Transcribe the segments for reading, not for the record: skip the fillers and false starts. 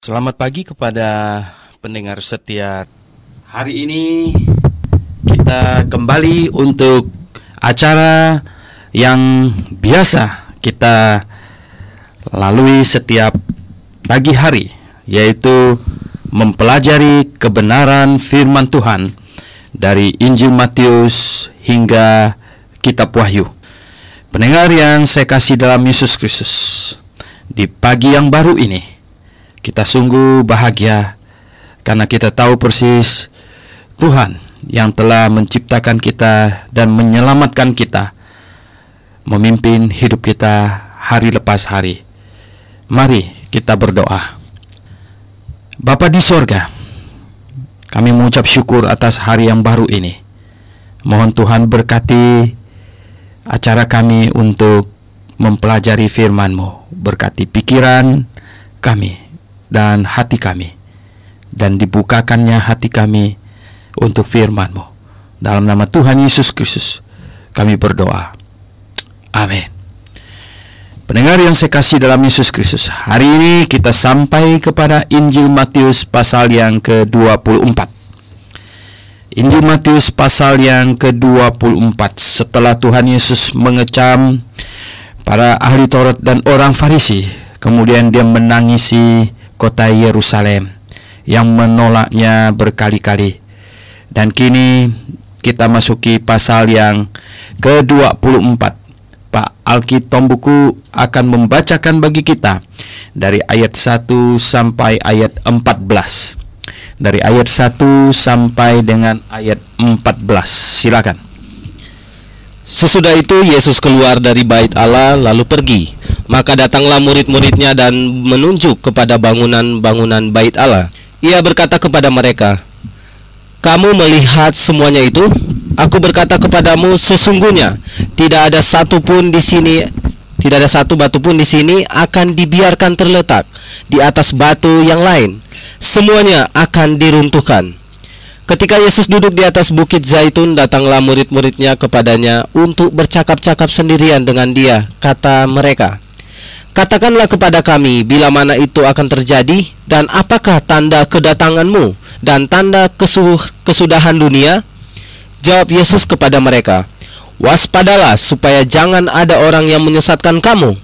Selamat pagi kepada pendengar setia. Hari ini kita kembali untuk acara yang biasa kita lalui setiap pagi hari, yaitu mempelajari kebenaran firman Tuhan dari Injil Matius hingga Kitab Wahyu. Pendengar yang saya kasih dalam Yesus Kristus, di pagi yang baru ini kita sungguh bahagia karena kita tahu persis Tuhan yang telah menciptakan kita dan menyelamatkan kita, memimpin hidup kita hari lepas hari. Mari kita berdoa. Bapa di sorga, kami mengucap syukur atas hari yang baru ini. Mohon Tuhan berkati acara kami untuk mempelajari firman-Mu, berkati pikiran kami dan hati kami, dan dibukakannya hati kami untuk firman-Mu. Dalam nama Tuhan Yesus Kristus kami berdoa. Amin. Pendengar yang saya kasih dalam Yesus Kristus, hari ini kita sampai kepada Injil Matius pasal yang ke-24. Injil Matius pasal yang ke-24. Setelah Tuhan Yesus mengecam para ahli Taurat dan orang Farisi, kemudian dia menangisi kota Yerusalem yang menolaknya berkali-kali. Dan kini kita masuki pasal yang ke-24. Pak Alki Tombuku akan membacakan bagi kita dari ayat 1 sampai ayat 14. Dari ayat 1 sampai dengan ayat 14. Silakan. Sesudah itu Yesus keluar dari bait Allah lalu pergi. Maka datanglah murid-muridnya dan menunjuk kepada bangunan-bangunan bait Allah. Ia berkata kepada mereka, "Kamu melihat semuanya itu? Aku berkata kepadamu, sesungguhnya tidak ada satu batu pun di sini akan dibiarkan terletak di atas batu yang lain. Semuanya akan diruntuhkan." Ketika Yesus duduk di atas bukit Zaitun, datanglah murid-muridnya kepadanya untuk bercakap-cakap sendirian dengan dia. Kata mereka, "Katakanlah kepada kami, bila mana itu akan terjadi, dan apakah tanda kedatanganmu dan tanda kesudahan dunia?" Jawab Yesus kepada mereka, "Waspadalah supaya jangan ada orang yang menyesatkan kamu.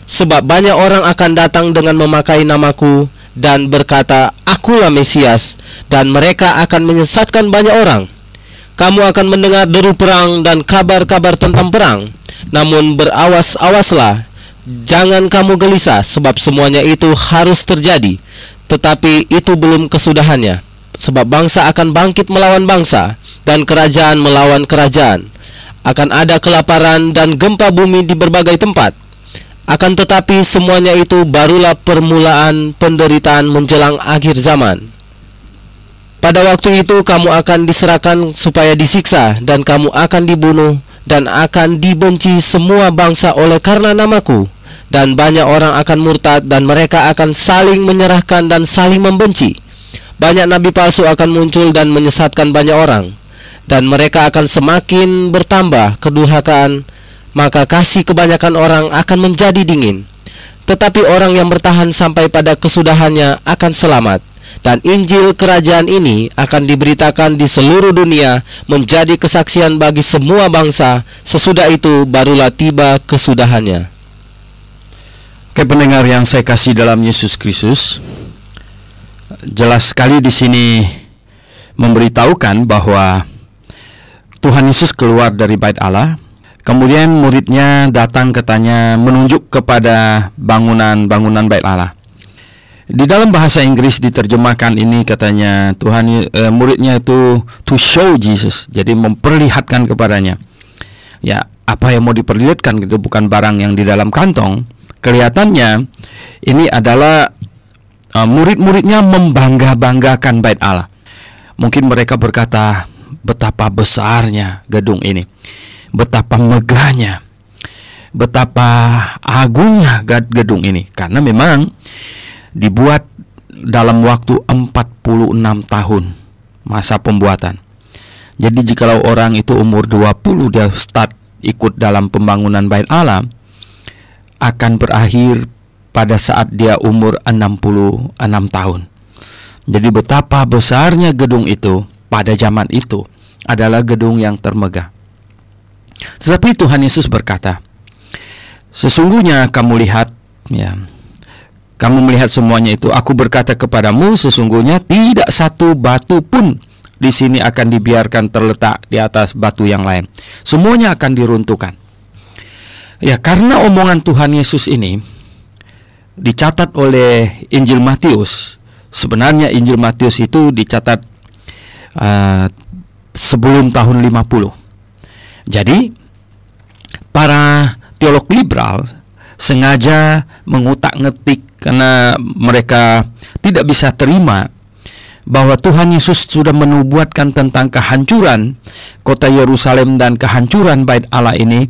Sebab banyak orang akan datang dengan memakai namaku dan berkata, 'Akulah Mesias,' dan mereka akan menyesatkan banyak orang. Kamu akan mendengar deru perang dan kabar-kabar tentang perang. Namun berawas-awaslah, jangan kamu gelisah, sebab semuanya itu harus terjadi, tetapi itu belum kesudahannya. Sebab bangsa akan bangkit melawan bangsa, dan kerajaan melawan kerajaan. Akan ada kelaparan dan gempa bumi di berbagai tempat. Akan tetapi semuanya itu barulah permulaan penderitaan menjelang akhir zaman. Pada waktu itu kamu akan diserahkan supaya disiksa, dan kamu akan dibunuh, dan akan dibenci semua bangsa oleh karena namaku. Dan banyak orang akan murtad, dan mereka akan saling menyerahkan dan saling membenci. Banyak nabi palsu akan muncul dan menyesatkan banyak orang. Dan mereka akan semakin bertambah kedurhakaan, maka kasih kebanyakan orang akan menjadi dingin. Tetapi orang yang bertahan sampai pada kesudahannya akan selamat. Dan Injil kerajaan ini akan diberitakan di seluruh dunia menjadi kesaksian bagi semua bangsa. Sesudah itu barulah tiba kesudahannya." Oke, pendengar yang saya kasih dalam Yesus Kristus, jelas sekali di sini memberitahukan bahwa Tuhan Yesus keluar dari bait Allah. Kemudian muridnya datang katanya menunjuk kepada bangunan-bangunan bait Allah. Di dalam bahasa Inggris diterjemahkan ini katanya muridnya itu to show Jesus, jadi memperlihatkan kepadanya. Ya, apa yang mau diperlihatkan gitu, bukan barang yang di dalam kantong. Kelihatannya ini adalah murid-muridnya membangga-banggakan bait Allah. Mungkin mereka berkata, betapa besarnya gedung ini, betapa megahnya, betapa agungnya gedung ini, karena memang dibuat dalam waktu 46 tahun masa pembuatan. Jadi jikalau orang itu umur 20 dia start ikut dalam pembangunan bait Allah, akan berakhir pada saat dia umur 66 tahun. Jadi betapa besarnya gedung itu pada zaman itu adalah gedung yang termegah. Tetapi Tuhan Yesus berkata, sesungguhnya kamu lihat, ya, kamu melihat semuanya itu. Aku berkata kepadamu, sesungguhnya tidak satu batu pun di sini akan dibiarkan terletak di atas batu yang lain. Semuanya akan diruntuhkan. Ya, karena omongan Tuhan Yesus ini dicatat oleh Injil Matius. Sebenarnya Injil Matius itu dicatat sebelum tahun 50. Jadi para teolog liberal sengaja mengutak-ngetik karena mereka tidak bisa terima bahwa Tuhan Yesus sudah menubuatkan tentang kehancuran kota Yerusalem dan kehancuran Bait Allah ini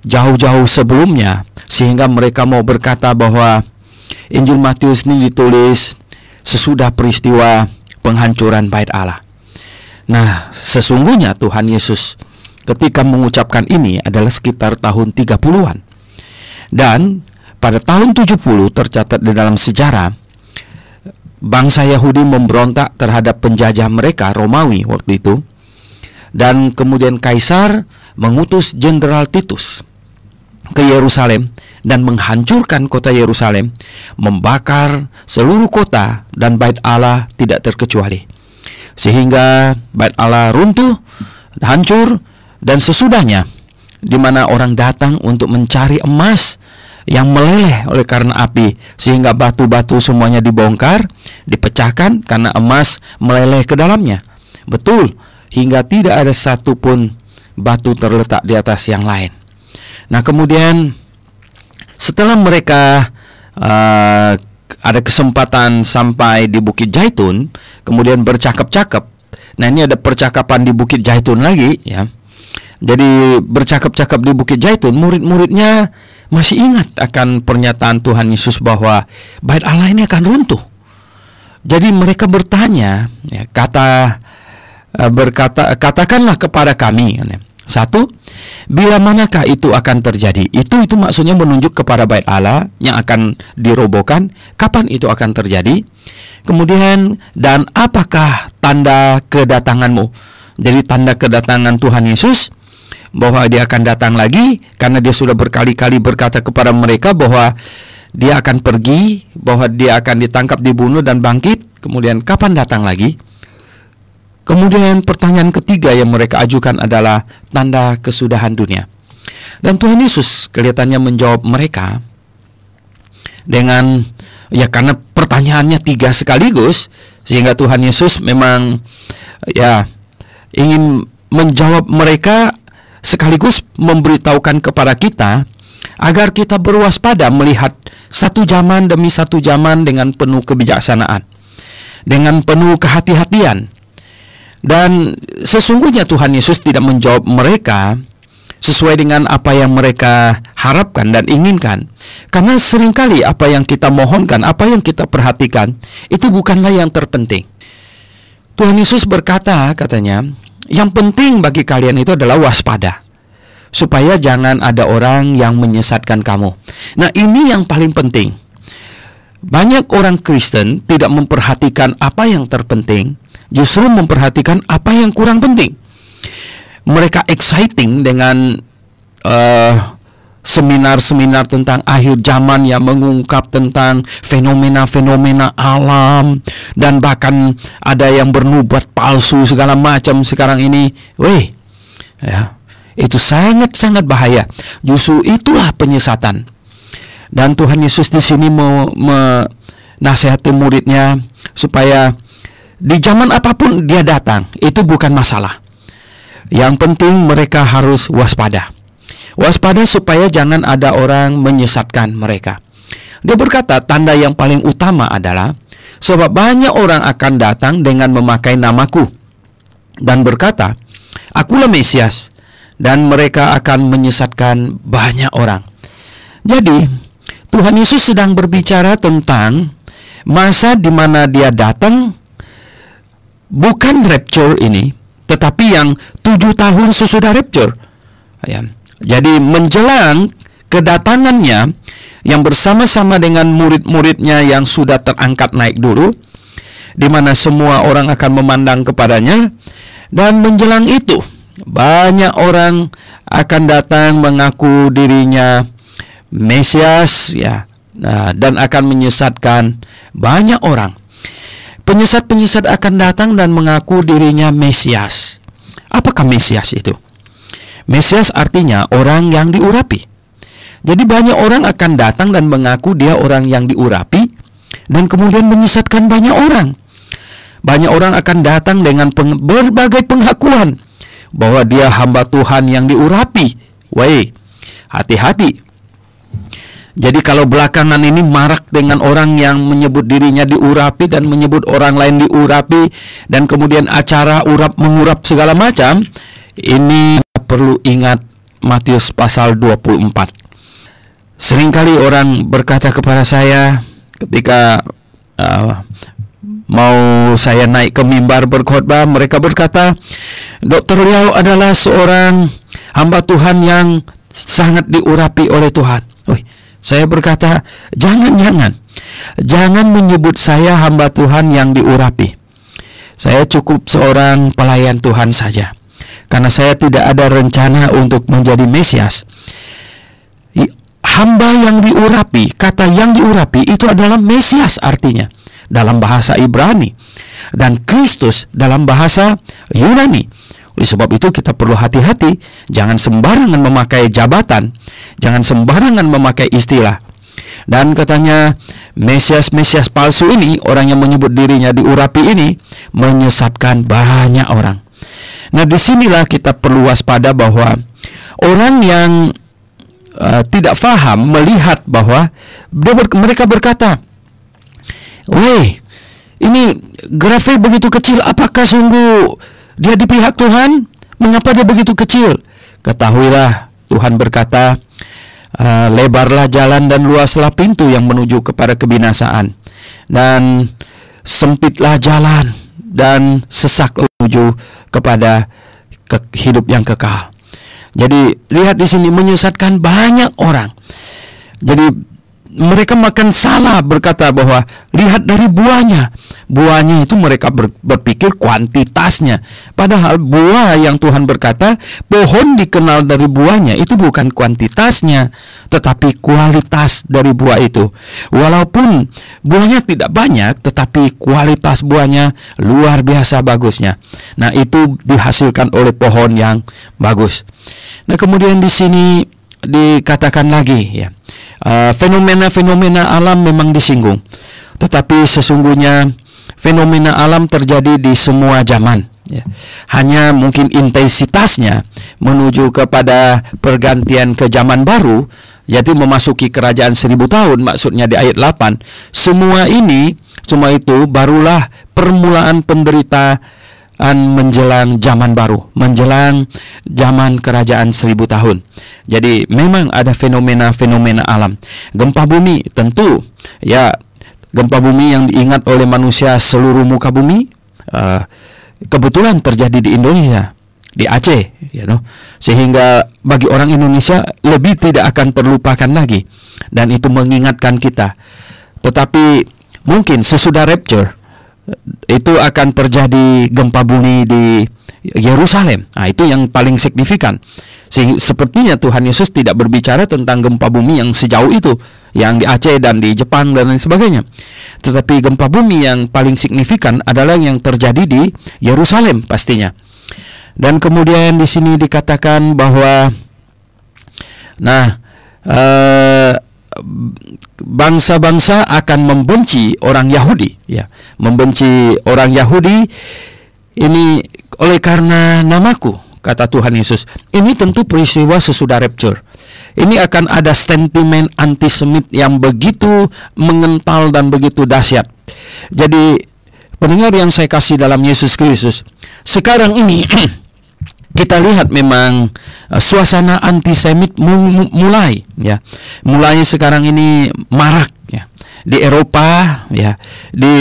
jauh-jauh sebelumnya, sehingga mereka mau berkata bahwa Injil Matius ini ditulis sesudah peristiwa penghancuran Bait Allah. Nah, sesungguhnya Tuhan Yesus ketika mengucapkan ini adalah sekitar tahun 30-an. Dan pada tahun 70 tercatat di dalam sejarah, bangsa Yahudi memberontak terhadap penjajah mereka, Romawi waktu itu. Dan kemudian Kaisar mengutus Jenderal Titus ke Yerusalem dan menghancurkan kota Yerusalem, membakar seluruh kota dan Bait Allah tidak terkecuali. Sehingga Bait Allah runtuh, hancur, dan sesudahnya di mana orang datang untuk mencari emas yang meleleh oleh karena api, sehingga batu-batu semuanya dibongkar, dipecahkan karena emas meleleh ke dalamnya. Betul, hingga tidak ada satupun batu terletak di atas yang lain. Nah, kemudian setelah mereka ada kesempatan sampai di Bukit Zaitun, kemudian bercakap-cakap. Nah, ini ada percakapan di Bukit Zaitun lagi, ya. Jadi bercakap-cakap di Bukit Zaitun, murid-muridnya masih ingat akan pernyataan Tuhan Yesus bahwa Bait Allah ini akan runtuh. Jadi mereka bertanya, ya, katakanlah kepada kami. Satu, bila manakah itu akan terjadi? Itu maksudnya menunjuk kepada Bait Allah yang akan dirobohkan. Kapan itu akan terjadi? Kemudian, dan apakah tanda kedatanganmu? Jadi tanda kedatangan Tuhan Yesus bahwa dia akan datang lagi, karena dia sudah berkali-kali berkata kepada mereka bahwa dia akan pergi, bahwa dia akan ditangkap, dibunuh, dan bangkit. Kemudian kapan datang lagi? Kemudian pertanyaan ketiga yang mereka ajukan adalah tanda kesudahan dunia. Dan Tuhan Yesus kelihatannya menjawab mereka dengan, ya, karena pertanyaannya tiga sekaligus, sehingga Tuhan Yesus memang, ya, ingin menjawab mereka sekaligus memberitahukan kepada kita agar kita berwaspada melihat satu zaman demi satu zaman dengan penuh kebijaksanaan, dengan penuh kehati-hatian. Dan sesungguhnya Tuhan Yesus tidak menjawab mereka sesuai dengan apa yang mereka harapkan dan inginkan. Karena seringkali apa yang kita mohonkan, apa yang kita perhatikan, itu bukanlah yang terpenting. Tuhan Yesus berkata, katanya, yang penting bagi kalian itu adalah waspada, supaya jangan ada orang yang menyesatkan kamu. Nah, ini yang paling penting. Banyak orang Kristen tidak memperhatikan apa yang terpenting, justru memperhatikan apa yang kurang penting. Mereka exciting dengan seminar-seminar tentang akhir zaman yang mengungkap tentang fenomena-fenomena alam, dan bahkan ada yang bernubuat palsu segala macam sekarang ini. Ya, itu sangat-sangat bahaya. Justru itulah penyesatan. Dan Tuhan Yesus di sini menasihati muridnya supaya di zaman apapun dia datang, itu bukan masalah. Yang penting mereka harus waspada. Waspada supaya jangan ada orang menyesatkan mereka. Dia berkata, tanda yang paling utama adalah sebab banyak orang akan datang dengan memakai namaku dan berkata, akulah Mesias, dan mereka akan menyesatkan banyak orang. Jadi Tuhan Yesus sedang berbicara tentang masa di mana dia datang, bukan rapture ini, tetapi yang 7 tahun sesudah rapture, ya. Jadi menjelang kedatangannya yang bersama-sama dengan murid-muridnya yang sudah terangkat naik dulu, di mana semua orang akan memandang kepadanya. Dan menjelang itu banyak orang akan datang mengaku dirinya Mesias, ya, dan akan menyesatkan banyak orang. Penyesat-penyesat akan datang dan mengaku dirinya Mesias. Apakah Mesias itu? Mesias artinya orang yang diurapi. Jadi banyak orang akan datang dan mengaku dia orang yang diurapi, dan kemudian menyesatkan banyak orang. Banyak orang akan datang dengan berbagai pengakuan bahwa dia hamba Tuhan yang diurapi. Woi, hati-hati. Jadi kalau belakangan ini marak dengan orang yang menyebut dirinya diurapi dan menyebut orang lain diurapi, dan kemudian acara urap-mengurap segala macam, ini perlu ingat Matius pasal 24. Seringkali orang berkata kepada saya ketika mau saya naik ke mimbar berkhotbah, mereka berkata, Dr. Liao adalah seorang hamba Tuhan yang sangat diurapi oleh Tuhan. Saya berkata, jangan menyebut saya hamba Tuhan yang diurapi. Saya cukup seorang pelayan Tuhan saja, karena saya tidak ada rencana untuk menjadi Mesias. Hamba yang diurapi, kata yang diurapi itu adalah Mesias artinya dalam bahasa Ibrani, dan Kristus dalam bahasa Yunani. Oleh sebab itu kita perlu hati-hati, jangan sembarangan memakai jabatan, jangan sembarangan memakai istilah. Dan katanya Mesias palsu ini, orang yang menyebut dirinya diurapi ini, menyesatkan banyak orang. Nah, disinilah kita perlu waspada bahwa orang yang tidak faham melihat bahwa mereka berkata, weh, ini grafik begitu kecil, apakah sungguh dia di pihak Tuhan? Mengapa dia begitu kecil? Ketahuilah, Tuhan berkata, lebarlah jalan dan luaslah pintu yang menuju kepada kebinasaan, dan sempitlah jalan dan sesak menuju kepada hidup yang kekal. Jadi lihat di sini, menyesatkan banyak orang. Jadi mereka makan salah berkata bahwa lihat dari buahnya. Buahnya itu mereka berpikir kuantitasnya. Padahal buah yang Tuhan berkata, pohon dikenal dari buahnya, itu bukan kuantitasnya, tetapi kualitas dari buah itu. Walaupun buahnya tidak banyak, tetapi kualitas buahnya luar biasa bagusnya. Nah, itu dihasilkan oleh pohon yang bagus. Nah, kemudian di sini dikatakan lagi, ya, fenomena-fenomena alam memang disinggung, tetapi sesungguhnya fenomena alam terjadi di semua zaman, ya. Hanya mungkin intensitasnya menuju kepada pergantian ke zaman baru, yaitu memasuki kerajaan 1000 tahun, maksudnya di ayat 8. Semua itu barulah permulaan penderitaan menjelang zaman baru, menjelang zaman kerajaan 1000 tahun. Jadi memang ada fenomena-fenomena alam. Gempa bumi tentu, ya, gempa bumi yang diingat oleh manusia seluruh muka bumi, kebetulan terjadi di Indonesia, di Aceh, sehingga bagi orang Indonesia lebih tidak akan terlupakan lagi, dan itu mengingatkan kita. Tetapi mungkin sesudah rapture itu akan terjadi gempa bumi di Yerusalem. Nah, itu yang paling signifikan. Sepertinya Tuhan Yesus tidak berbicara tentang gempa bumi yang sejauh itu, yang di Aceh dan di Jepang dan lain sebagainya. Tetapi gempa bumi yang paling signifikan adalah yang terjadi di Yerusalem pastinya. Dan kemudian di sini dikatakan bahwa bangsa-bangsa akan membenci orang Yahudi, ya, membenci orang Yahudi ini oleh karena namaku, kata Tuhan Yesus. Ini tentu peristiwa sesudah rapture. Ini akan ada sentimen antisemit yang begitu mengental dan begitu dahsyat. Jadi pendengar yang saya kasih dalam Yesus Kristus, sekarang ini kita lihat memang suasana antisemit mulai sekarang ini marak, ya, di Eropa, ya, di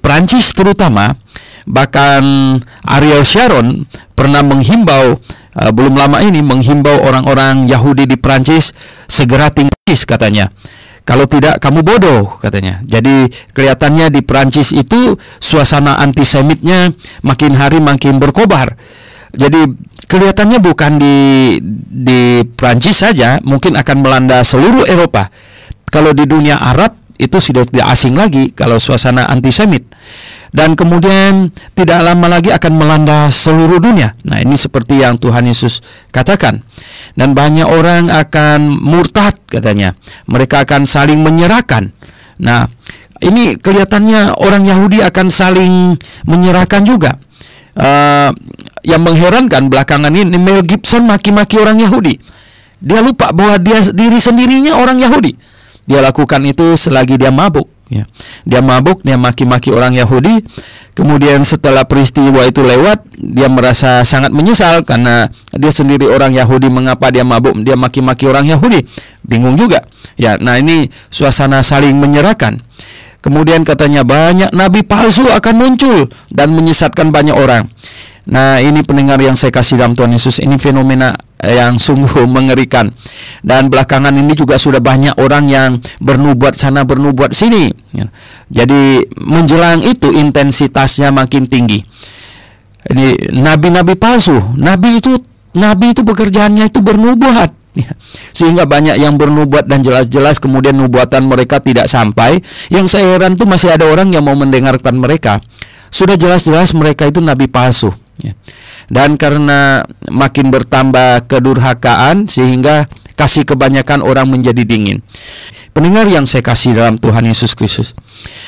Prancis terutama. Bahkan Ariel Sharon pernah menghimbau belum lama ini menghimbau orang-orang Yahudi di Prancis segera tinggal katanya. Kalau tidak kamu bodoh katanya. Jadi kelihatannya di Prancis itu suasana antisemitnya makin hari makin berkobar. Jadi kelihatannya bukan di Prancis saja, mungkin akan melanda seluruh Eropa. Kalau di dunia Arab itu sudah tidak asing lagi kalau suasana antisemit. Dan kemudian tidak lama lagi akan melanda seluruh dunia. Nah, ini seperti yang Tuhan Yesus katakan. Dan banyak orang akan murtad katanya. Mereka akan saling menyerahkan. Nah, ini kelihatannya orang Yahudi akan saling menyerahkan juga. Yang mengherankan belakangan ini Mel Gibson maki-maki orang Yahudi. Dia lupa bahwa diri sendirinya orang Yahudi. Dia lakukan itu selagi dia mabuk. Ya. Dia mabuk, dia maki-maki orang Yahudi. Kemudian setelah peristiwa itu lewat, dia merasa sangat menyesal karena dia sendiri orang Yahudi. Mengapa dia mabuk? Dia maki-maki orang Yahudi. Bingung juga. Ya, nah ini suasana saling menyerahkan. Kemudian katanya banyak nabi palsu akan muncul dan menyesatkan banyak orang. Nah, ini pendengar yang saya kasih dalam Tuhan Yesus, ini fenomena yang sungguh mengerikan. Dan belakangan ini juga sudah banyak orang yang bernubuat sana, bernubuat sini. Jadi menjelang itu intensitasnya makin tinggi. Ini nabi-nabi palsu. Nabi itu pekerjaannya itu bernubuat. Sehingga banyak yang bernubuat dan jelas-jelas kemudian nubuatan mereka tidak sampai. Yang saya heran tuh masih ada orang yang mau mendengarkan mereka. Sudah jelas-jelas mereka itu nabi palsu. Dan karena makin bertambah kedurhakaan sehingga kasih kebanyakan orang menjadi dingin. Pendengar yang saya kasih dalam Tuhan Yesus Kristus,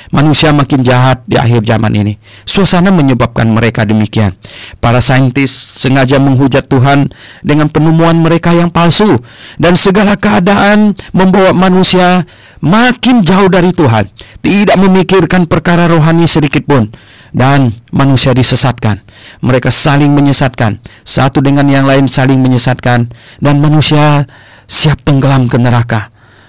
manusia makin jahat di akhir zaman ini. Suasana menyebabkan mereka demikian. Para saintis sengaja menghujat Tuhan dengan penemuan mereka yang palsu. Dan segala keadaan membawa manusia makin jauh dari Tuhan. Tidak memikirkan perkara rohani sedikit pun. Dan manusia disesatkan. Mereka saling menyesatkan. Satu dengan yang lain saling menyesatkan. Dan manusia siap tenggelam ke neraka.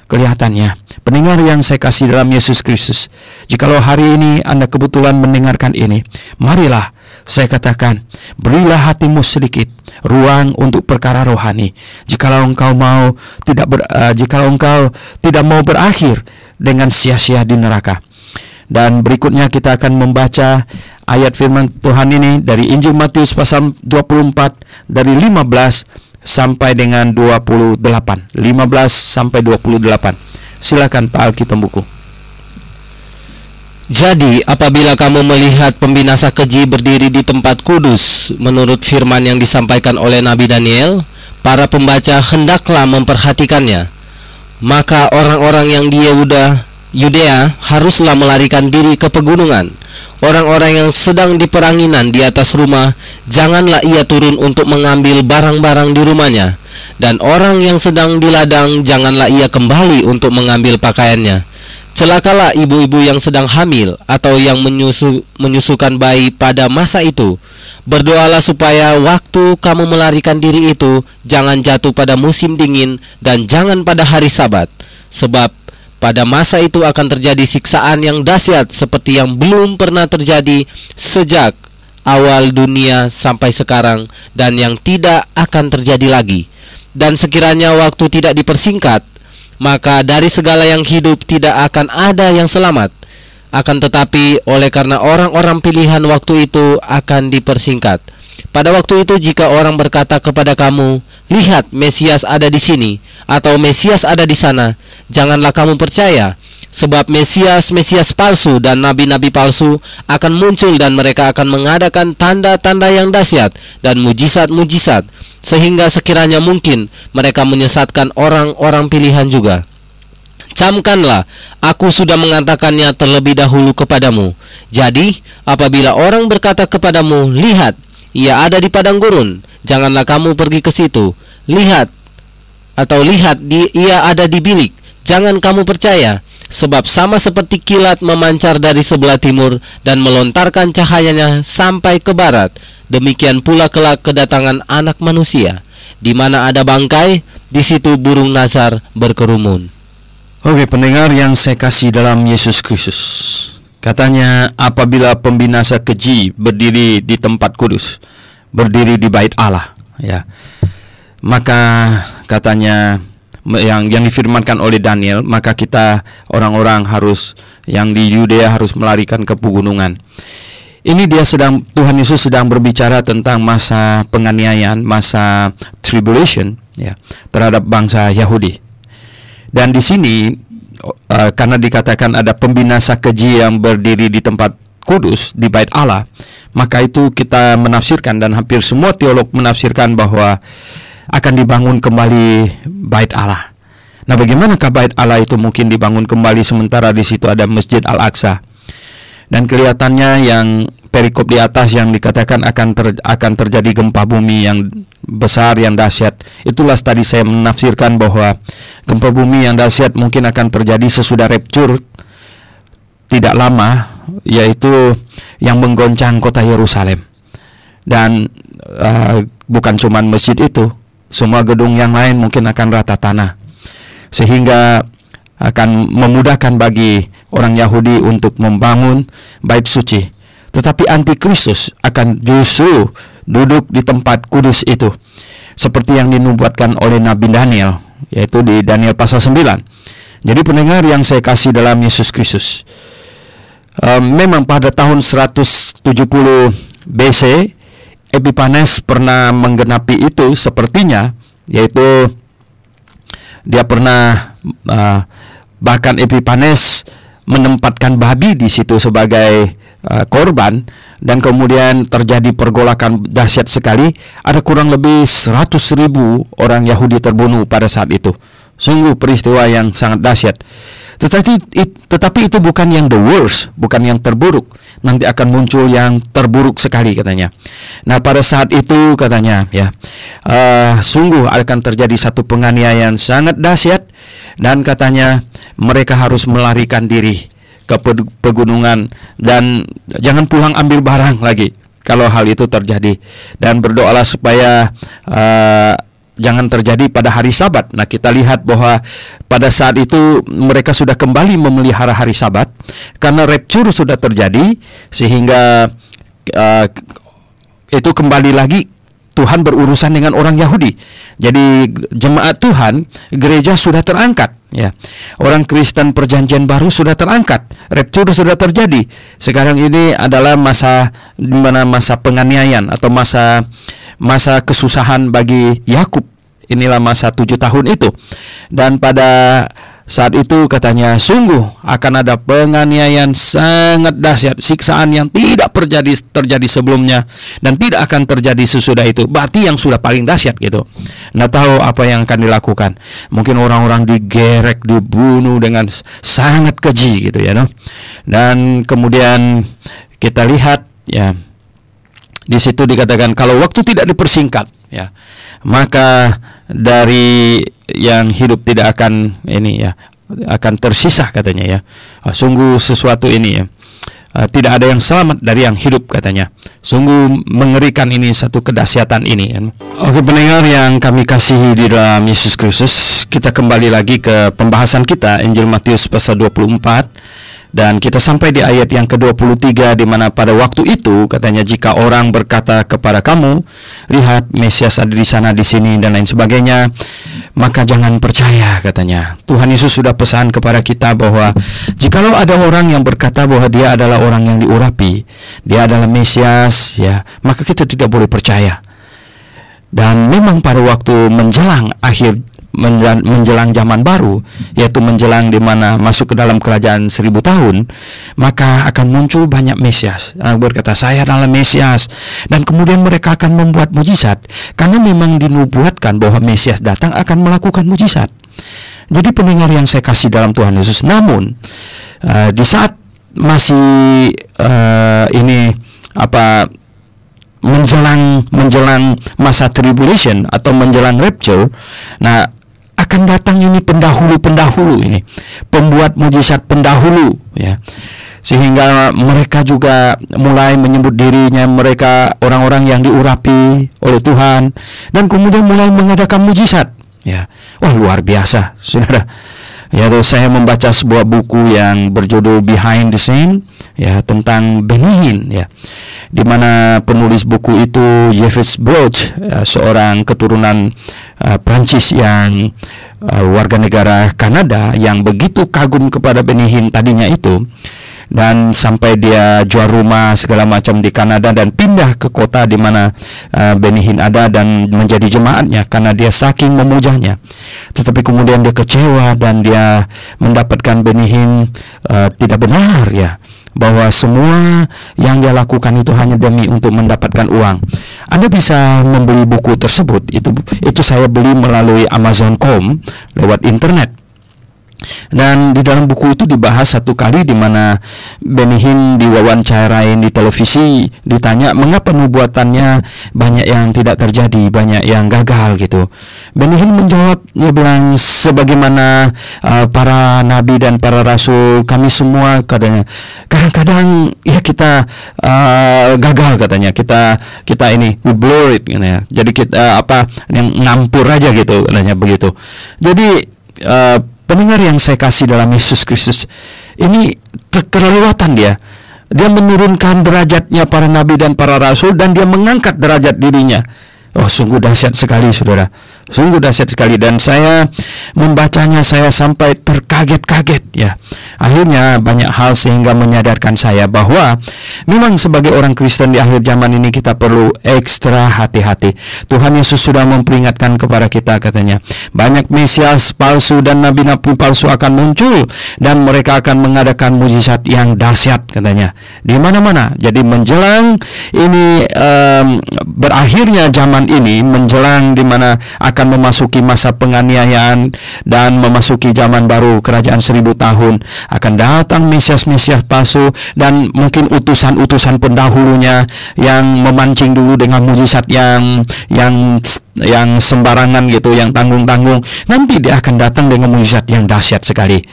Kelihatannya, pendengar yang saya kasih dalam Yesus Kristus, jikalau hari ini Anda kebetulan mendengarkan ini, marilah saya katakan, berilah hatimu sedikit ruang untuk perkara rohani. Jikalau engkau tidak mau berakhir dengan sia-sia di neraka. Dan berikutnya kita akan membaca ayat firman Tuhan ini dari Injil Matius pasal 24 dari 15 sampai dengan 28. 15 sampai 28. Silakan Pak Alkitab buku. Jadi apabila kamu melihat pembinasa keji berdiri di tempat kudus menurut firman yang disampaikan oleh Nabi Daniel, para pembaca hendaklah memperhatikannya. Maka orang-orang yang di Yudea haruslah melarikan diri ke pegunungan. Orang-orang yang sedang di peranginan di atas rumah, janganlah ia turun untuk mengambil barang-barang di rumahnya. Dan orang yang sedang di ladang, janganlah ia kembali untuk mengambil pakaiannya. Celakalah ibu-ibu yang sedang hamil atau yang menyusukan bayi pada masa itu. Berdoalah supaya waktu kamu melarikan diri itu jangan jatuh pada musim dingin dan jangan pada hari Sabat. Sebab pada masa itu akan terjadi siksaan yang dahsyat seperti yang belum pernah terjadi sejak awal dunia sampai sekarang dan yang tidak akan terjadi lagi. Dan sekiranya waktu tidak dipersingkat, maka dari segala yang hidup tidak akan ada yang selamat. Akan tetapi oleh karena orang-orang pilihan waktu itu akan dipersingkat. Pada waktu itu jika orang berkata kepada kamu, lihat Mesias ada di sini, atau Mesias ada di sana, janganlah kamu percaya. Sebab Mesias palsu dan nabi-nabi palsu akan muncul dan mereka akan mengadakan tanda-tanda yang dahsyat dan mujizat-mujizat, sehingga sekiranya mungkin mereka menyesatkan orang-orang pilihan juga. Camkanlah, aku sudah mengatakannya terlebih dahulu kepadamu. Jadi apabila orang berkata kepadamu, lihat, ia ada di padang gurun, janganlah kamu pergi ke situ. Lihat, ia ada di bilik, jangan kamu percaya. Sebab sama seperti kilat memancar dari sebelah timur dan melontarkan cahayanya sampai ke barat, demikian pula kelak kedatangan Anak Manusia. Di mana ada bangkai, di situ burung nazar berkerumun. Oke, pendengar yang saya kasih dalam Yesus Kristus, katanya apabila pembinasa keji berdiri di tempat kudus, berdiri di bait Allah. ya. Maka katanya yang difirmankan oleh Daniel, maka kita orang-orang harus yang di Yudea harus melarikan ke pegunungan. Ini Tuhan Yesus sedang berbicara tentang masa penganiayaan, masa tribulation ya terhadap bangsa Yahudi. Dan di sini karena dikatakan ada pembinasa keji yang berdiri di tempat kudus di bait Allah, maka itu kita menafsirkan dan hampir semua teolog menafsirkan bahwa akan dibangun kembali bait Allah. Nah, bagaimanakah bait Allah itu mungkin dibangun kembali sementara di situ ada Masjid Al-Aqsa? Dan kelihatannya yang perikop di atas yang dikatakan akan terjadi gempa bumi yang besar, yang dahsyat. Itulah tadi saya menafsirkan bahwa gempa bumi yang dahsyat mungkin akan terjadi sesudah rapture tidak lama, yaitu yang menggoncang kota Yerusalem. Dan bukan cuma masjid itu, semua gedung yang lain mungkin akan rata tanah, sehingga akan memudahkan bagi orang Yahudi untuk membangun bait suci. Tetapi antikristus akan justru duduk di tempat kudus itu, seperti yang dinubuatkan oleh Nabi Daniel, yaitu di Daniel pasal 9. Jadi pendengar yang saya kasih dalam Yesus Kristus, memang pada tahun 170 BC Epiphanes pernah menggenapi itu sepertinya, yaitu dia pernah bahkan Epiphanes menempatkan babi di situ sebagai korban, dan kemudian terjadi pergolakan dahsyat sekali. Ada kurang lebih 100.000 orang Yahudi terbunuh pada saat itu. Sungguh peristiwa yang sangat dahsyat. Tetapi itu bukan yang the worst, bukan yang terburuk. Nanti akan muncul yang terburuk sekali katanya. Nah, pada saat itu katanya ya, sungguh akan terjadi satu penganiayaan sangat dahsyat, dan katanya mereka harus melarikan diri ke pegunungan dan jangan pulang ambil barang lagi kalau hal itu terjadi, dan berdoalah supaya jangan terjadi pada hari Sabat. Nah, kita lihat bahwa pada saat itu mereka sudah kembali memelihara hari Sabat karena rapture sudah terjadi, sehingga itu kembali lagi Tuhan berurusan dengan orang Yahudi. Jadi jemaat Tuhan, gereja sudah terangkat ya. Orang Kristen perjanjian baru sudah terangkat. Rapture sudah terjadi. Sekarang ini adalah masa di mana masa penganiayaan atau masa kesusahan bagi Yakub. Inilah masa 7 tahun itu. Dan pada saat itu katanya sungguh akan ada penganiayaan sangat dahsyat, siksaan yang tidak terjadi sebelumnya dan tidak akan terjadi sesudah itu. Berarti yang sudah paling dahsyat gitu. Nah, tahu apa yang akan dilakukan? Mungkin orang-orang digerek, dibunuh dengan sangat keji gitu ya, no? Dan kemudian kita lihat ya, di situ dikatakan kalau waktu tidak dipersingkat ya, maka dari yang hidup tidak akan akan tersisa katanya ya. Sungguh sesuatu ini ya, tidak ada yang selamat dari yang hidup katanya. Sungguh mengerikan ini, satu kedahsyatan ini ya. Oke pendengar yang kami kasihi di dalam Yesus Kristus, kita kembali lagi ke pembahasan kita Injil Matius pasal 24. Dan kita sampai di ayat yang ke-23, di mana pada waktu itu katanya jika orang berkata kepada kamu, lihat Mesias ada di sana, di sini dan lain sebagainya, maka jangan percaya katanya. Tuhan Yesus sudah pesan kepada kita bahwa jikalau ada orang yang berkata bahwa dia adalah orang yang diurapi, dia adalah Mesias ya, maka kita tidak boleh percaya. Dan memang pada waktu menjelang zaman baru, yaitu menjelang di mana masuk ke dalam kerajaan 1000 tahun, maka akan muncul banyak Mesias berkata saya adalah Mesias, dan kemudian mereka akan membuat mujizat karena memang dinubuatkan bahwa Mesias datang akan melakukan mujizat. Jadi pendengar yang saya kasih dalam Tuhan Yesus, namun di saat masih menjelang masa tribulation atau menjelang rapture, nah akan datang ini pendahulu ini, pembuat mujizat pendahulu ya, sehingga mereka juga mulai menyebut dirinya mereka orang-orang yang diurapi oleh Tuhan, dan kemudian mulai mengadakan mujizat ya. Wah, luar biasa saudara ya. Saya membaca sebuah buku yang berjudul Behind the Scene ya, tentang Benny Hinn ya. di mana penulis buku itu Yves Bloch, seorang keturunan Prancis yang warga negara Kanada yang begitu kagum kepada Benny Hinn tadinya itu, dan sampai dia jual rumah segala macam di Kanada dan pindah ke kota di mana Benny Hinn ada dan menjadi jemaatnya karena dia saking memujanya. Tetapi kemudian dia kecewa dan dia mendapatkan Benny Hinn tidak benar, ya, bahwa semua yang dia lakukan itu hanya demi untuk mendapatkan uang. Anda bisa membeli buku tersebut. Itu saya beli melalui Amazon.com lewat internet. Dan di dalam buku itu dibahas satu kali di mana Benny Hinn diwawancarain di televisi, ditanya mengapa nubuatannya banyak yang tidak terjadi, banyak yang gagal gitu. Benny Hinn menjawab, dia bilang, sebagaimana para nabi dan para rasul, kami semua kadang-kadang ya kita gagal katanya, kita ini we blow it katanya. Jadi kita yang ngampur aja gitu katanya begitu. Jadi pendengar yang saya kasih dalam Yesus Kristus, ini kelewatan dia. Dia menurunkan derajatnya para nabi dan para rasul, dan dia mengangkat derajat dirinya. Oh, sungguh dahsyat sekali, saudara. Sungguh dahsyat sekali. Dan saya membacanya, saya sampai terkaget-kaget, ya. Akhirnya banyak hal sehingga menyadarkan saya bahwa memang sebagai orang Kristen di akhir zaman ini kita perlu ekstra hati-hati. Tuhan Yesus sudah memperingatkan kepada kita, katanya, banyak mesias palsu dan nabi-nabi palsu akan muncul, dan mereka akan mengadakan mujizat yang dahsyat, katanya, di mana-mana. Jadi menjelang ini berakhirnya zaman ini, menjelang di mana akan memasuki masa penganiayaan dan memasuki zaman baru kerajaan 1000 tahun, akan datang mesias-mesias palsu dan mungkin utusan-utusan pendahulunya yang memancing dulu dengan mujizat yang sembarangan gitu, yang tanggung-tanggung. Nanti dia akan datang dengan mujizat yang dahsyat sekali.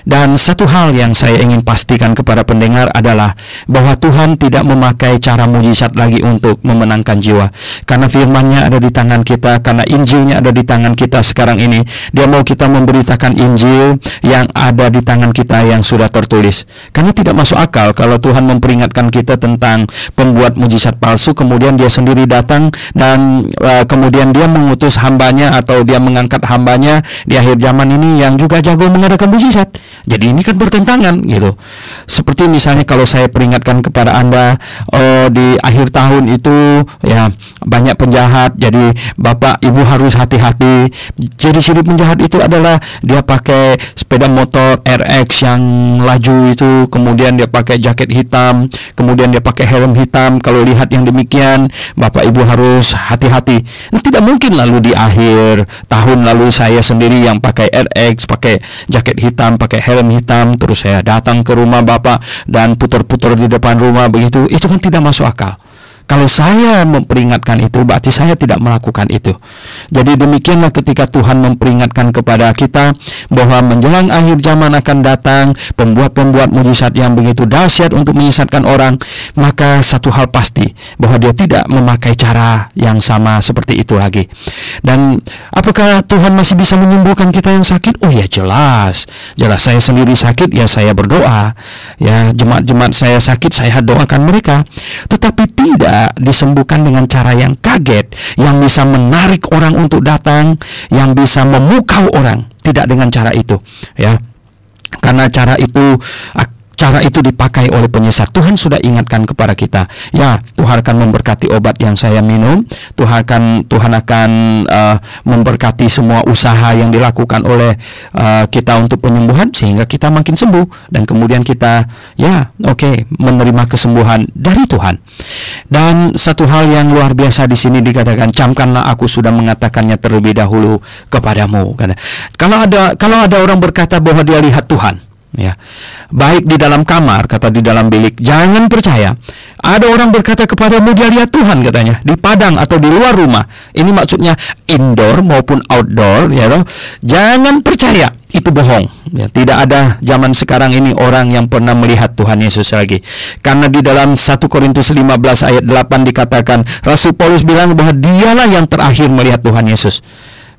Dan satu hal yang saya ingin pastikan kepada pendengar adalah bahwa Tuhan tidak memakai cara mujizat lagi untuk memenangkan jiwa. Karena firman-Nya ada di tangan kita, karena Injil-Nya ada di tangan kita sekarang ini. Dia mau kita memberitakan Injil yang ada di tangan kita yang sudah tertulis. Karena tidak masuk akal kalau Tuhan memperingatkan kita tentang pembuat mujizat palsu, kemudian dia sendiri datang dan kemudian dia mengutus hambanya atau dia mengangkat hambanya di akhir zaman ini yang juga jago mengadakan mujizat. Jadi ini kan bertentangan gitu. Seperti misalnya kalau saya peringatkan kepada Anda, di akhir tahun itu ya banyak penjahat, jadi Bapak Ibu harus hati-hati. Ciri-ciri penjahat itu adalah dia pakai sepeda motor RX yang laju itu, kemudian dia pakai jaket hitam, kemudian dia pakai helm hitam. Kalau lihat yang demikian, Bapak Ibu harus hati-hati. Nah, tidak mungkin lalu di akhir tahun lalu saya sendiri yang pakai RX, pakai jaket hitam, pakai helm hitam, terus saya datang ke rumah Bapak dan putar-putar di depan rumah begitu. Itu kan tidak masuk akal. Kalau saya memperingatkan itu, berarti saya tidak melakukan itu. Jadi demikianlah ketika Tuhan memperingatkan kepada kita bahwa menjelang akhir zaman akan datang pembuat-pembuat mujizat yang begitu dahsyat untuk menyesatkan orang, maka satu hal pasti, bahwa dia tidak memakai cara yang sama seperti itu lagi. Dan apakah Tuhan masih bisa menyembuhkan kita yang sakit? Oh ya, jelas. Jelas, saya sendiri sakit, ya saya berdoa. Ya, jemaat-jemaat saya sakit, saya doakan mereka. Tetapi tidak disembuhkan dengan cara yang kaget, yang bisa menarik orang untuk datang, yang bisa memukau orang. Tidak dengan cara itu, ya. Karena cara itu dipakai oleh penyesat. Tuhan sudah ingatkan kepada kita, ya, Tuhan akan memberkati obat yang saya minum. Tuhan akan memberkati semua usaha yang dilakukan oleh kita untuk penyembuhan, sehingga kita makin sembuh, dan kemudian kita menerima kesembuhan dari Tuhan. Dan satu hal yang luar biasa di sini dikatakan, camkanlah aku sudah mengatakannya terlebih dahulu kepadamu. Kalau ada orang berkata bahwa dia lihat Tuhan, ya, baik di dalam kamar, kata di dalam bilik, jangan percaya. Ada orang berkata kepadamu dia lihat Tuhan, katanya, di padang atau di luar rumah. Ini maksudnya indoor maupun outdoor, ya, jangan percaya. Itu bohong, ya. Tidak ada zaman sekarang ini orang yang pernah melihat Tuhan Yesus lagi. Karena di dalam 1 Korintus 15 ayat 8 dikatakan, Rasul Paulus bilang bahwa dialah yang terakhir melihat Tuhan Yesus.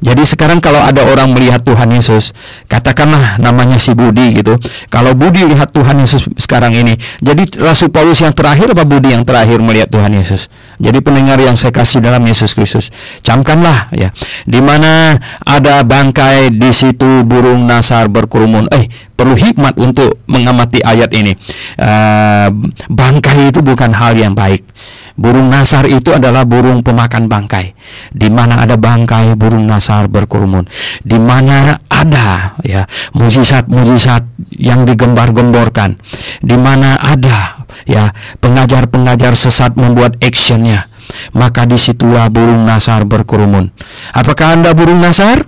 Jadi sekarang kalau ada orang melihat Tuhan Yesus, katakanlah namanya si Budi gitu. Kalau Budi lihat Tuhan Yesus sekarang ini, jadi Rasul Paulus yang terakhir apa Budi yang terakhir melihat Tuhan Yesus? Jadi pendengar yang saya kasih dalam Yesus Kristus, camkanlah ya, di mana ada bangkai, di situ burung nasar berkerumun. Perlu hikmat untuk mengamati ayat ini. Bangkai itu bukan hal yang baik. Burung nasar itu adalah burung pemakan bangkai. Di mana ada bangkai, burung nasar berkerumun. Di mana ada ya mujizat-mujizat yang digembar-gemborkan. Di mana ada ya pengajar-pengajar sesat membuat actionnya, maka disitulah burung nasar berkerumun. Apakah Anda burung nasar?